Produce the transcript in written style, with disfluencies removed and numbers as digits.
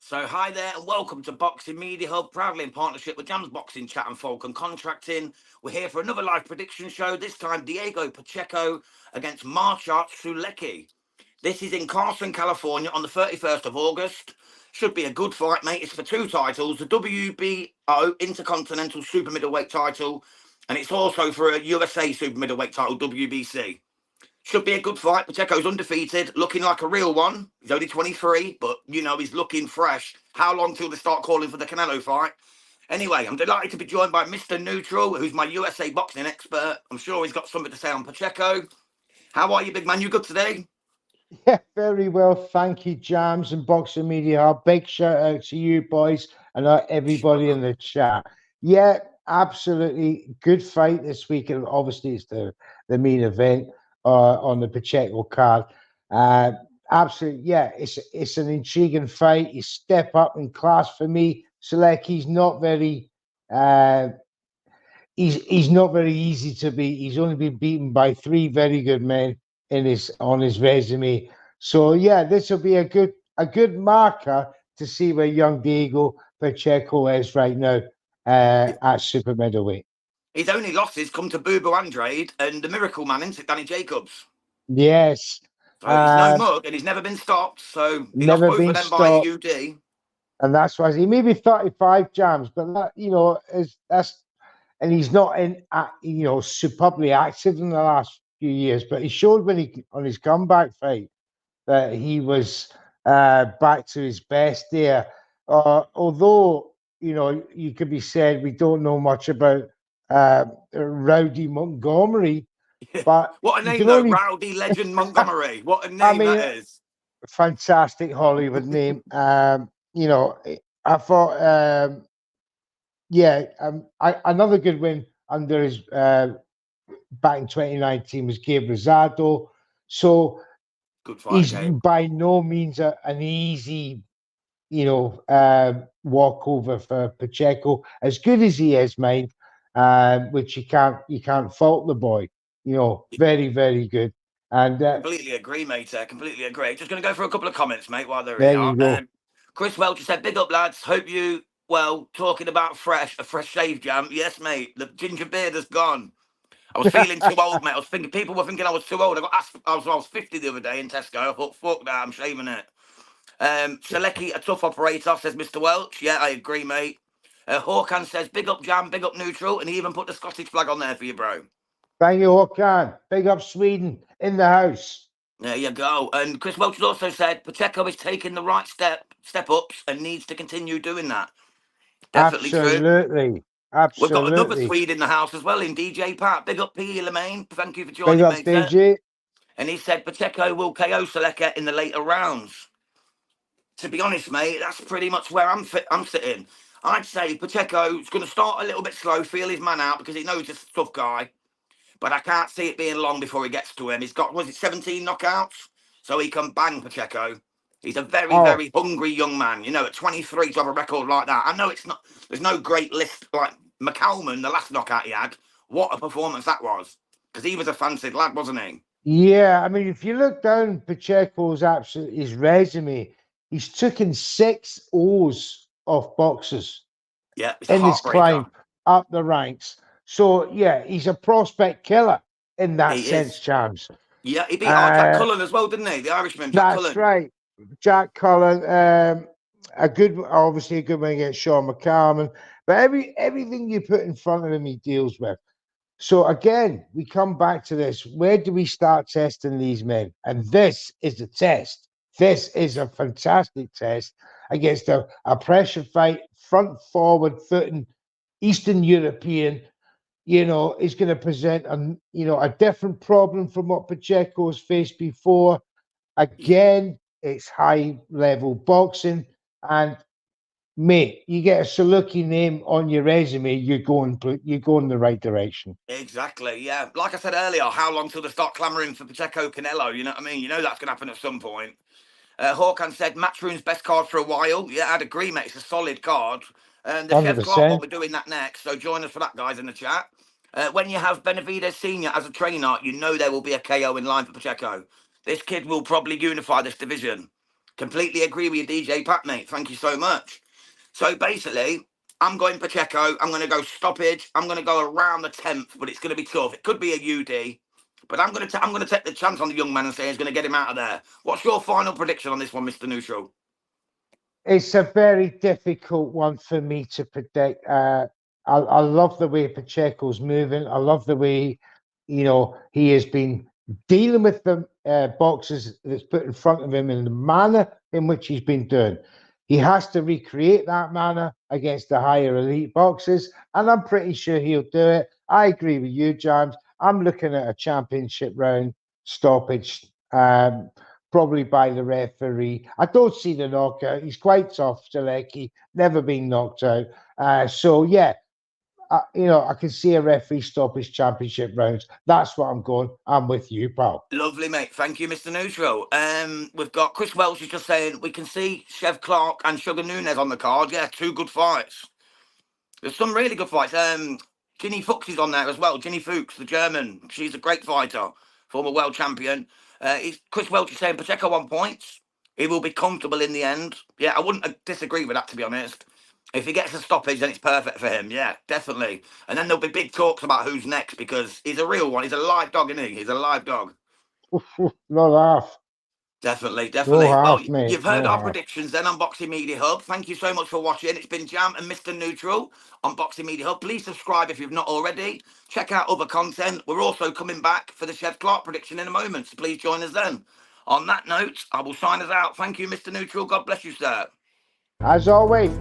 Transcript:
So hi there and welcome to Boxing Media Hub, proudly in partnership with Jam's Boxing Chat and Falcon Contracting. We're here for another live prediction show, this time Diego Pacheco against Maciej Sulecki. This is in Carson, California on the 31st of August. Should be a good fight, mate. It's for two titles, the WBO Intercontinental Super Middleweight title, and it's also for a USA Super Middleweight title, WBC. Should be a good fight. Pacheco's undefeated, looking like a real one. He's only 23, but, he's looking fresh. How long till they start calling for the Canelo fight? Anyway, I'm delighted to be joined by Mr. Neutral, who's my USA boxing expert. I'm sure he's got something to say on Pacheco. How are you, big man? You good today? Yeah, very well. Thank you, Jams and Boxing Media Hub. Big shout out to you boys and everybody in the chat. Yeah, absolutely. Good fight this week. And obviously, it's the main event on the Pacheco card. Absolutely, yeah, it's an intriguing fight. You step up in class for me. Sulecki's not very he's not very easy to beat. He's only been beaten by three very good men on his resume. So yeah, this will be a good marker to see where young Diego Pacheco is right now at super middleweight. His only losses come to Boo Boo Andrade and the Miracle Man, isn't it, Danny Jacobs? Yes. So he's no mug and he's never been stopped. So he lost Never both been of them by a stopped. UD. And that's why he may be 35 Jams, but that that's and he's not superbly active in the last few years. But he showed when he on his comeback fight that he was back to his best there. Although you could be said we don't know much about Rowdy Montgomery, but what a you name can though, only. Rowdy Legend Montgomery. What a I name mean, that is. fantastic Hollywood name. I thought. Another good win under his back in 2019 was Gabe Rosado. So good fight, he's Gabe. by no means an easy, walkover for Pacheco. As good as he is, mate, which you can't fault the boy. Very, very good. And completely agree, mate. Completely agree. Just going to go for a couple of comments, mate, while they're there here. you go. Chris Welch said, big up, lads. Hope you, talking about a fresh shave, Jam. Yes, mate. The ginger beard has gone. I was feeling too old, mate. I was thinking, people were thinking I was too old. I got asked, I was 50 the other day in Tesco. I thought, fuck that, I'm shaving it. Sulecki, a tough operator, says Mr. Welch. Yeah, I agree, mate. Hawkan says, big up, Jam, big up, Neutral. And he even put the Scottish flag on there for you, bro. Thank you, Håkan. Big up Sweden in the house. There you go. And Chris Welch has also said Pacheco is taking the right step ups and needs to continue doing that. Definitely Absolutely. true. Absolutely. We've got another Swede in the house as well, in DJ Pat. Big up P. Lemaine. Thank you for Big joining up, me, DJ. And he said Pacheco will KO Sulecki in the later rounds. To be honest, mate, that's pretty much where I'm sitting. I'd say Pacheco's going to start a little bit slow, feel his man out because he knows he's a tough guy. But I can't see it being long before he gets to him. He's got, 17 knockouts? So he can bang Pacheco. He's a very, very hungry young man. At 23 to have a record like that. I know there's no great list like McCalman, the last knockout he had. What a performance that was. Because he was a fancied lad, wasn't he? Yeah, I mean, if you look down Pacheco's his resume, he's taken 6 O's off boxers. Yeah, in his climb up the ranks. So yeah, he's a prospect killer in that sense, Chams. Yeah, he beat Jack Cullen as well, didn't he? The Irishman, Jack Cullen. That's right. Jack Cullen, obviously a good one against Sean McCalman. But everything you put in front of him, he deals with. So again, we come back to this. Where do we start testing these men? And this is a test. This is a fantastic test against a pressure fight, front forward footing, Eastern European. Is going to present a different problem from what Pacheco has faced before. Again, it's high level boxing, and mate, you get a Sulecki name on your resume, you're going in the right direction. Exactly, yeah. Like I said earlier, how long till they start clamouring for Pacheco Canelo? You know what I mean? That's going to happen at some point. Hawkan said Matchroom's best card for a while. Yeah, I'd agree, mate. It's a solid card. And the Chef Clark one, we're doing that next. So join us for that, guys, in the chat. When you have Benavidez Sr. as a trainer, there will be a KO in line for Pacheco. This kid will probably unify this division. Completely agree with you, DJ Pat, mate. Thank you so much. So basically, I'm going Pacheco. I'm going to go stoppage. I'm going to go around the 10th, but it's going to be tough. It could be a UD, but I'm going to take the chance on the young man and say he's going to get him out of there. What's your final prediction on this one, Mr. Neutral? It's a very difficult one for me to predict. I love the way Pacheco's moving. I love the way, he has been dealing with the boxes that's put in front of him and the manner in which he's been doing. He has to recreate that manner against the higher elite boxes, and I'm pretty sure he'll do it. I agree with you, James. I'm looking at a championship round stoppage. Probably by the referee. I don't see the knockout. He's quite tough, Sulecki, never been knocked out. So yeah, I can see a referee stop his championship rounds. That's what I'm going. I'm with you, pal. Lovely, mate. Thank you, Mr. Neutral. We've got Chris Welch is just saying we can see Chev Clark and Sugar Nunez on the card. Yeah, 2 good fights. There's some really good fights. Ginny Fuchs is on there as well. Ginny Fuchs, the German. She's a great fighter, former world champion. Chris Welch is saying Pacheco on points. He will be comfortable in the end. Yeah, I wouldn't disagree with that, to be honest. If he gets a stoppage, then it's perfect for him. Yeah, definitely. And then there'll be big talks about who's next because he's a real one. He's a live dog, isn't he? He's a live dog. No half. Definitely. No Well, half, mate. you've heard No our half. predictions then on Boxing Media Hub. Thank you so much for watching. It's been Jam and Mr. Neutral on Boxing Media Hub. Please subscribe if you've not already. Check out other content. We're also coming back for the Chev Clark prediction in a moment, so please join us then. On that note, I will sign us out. Thank you, Mr. Neutral. God bless you, sir. As always.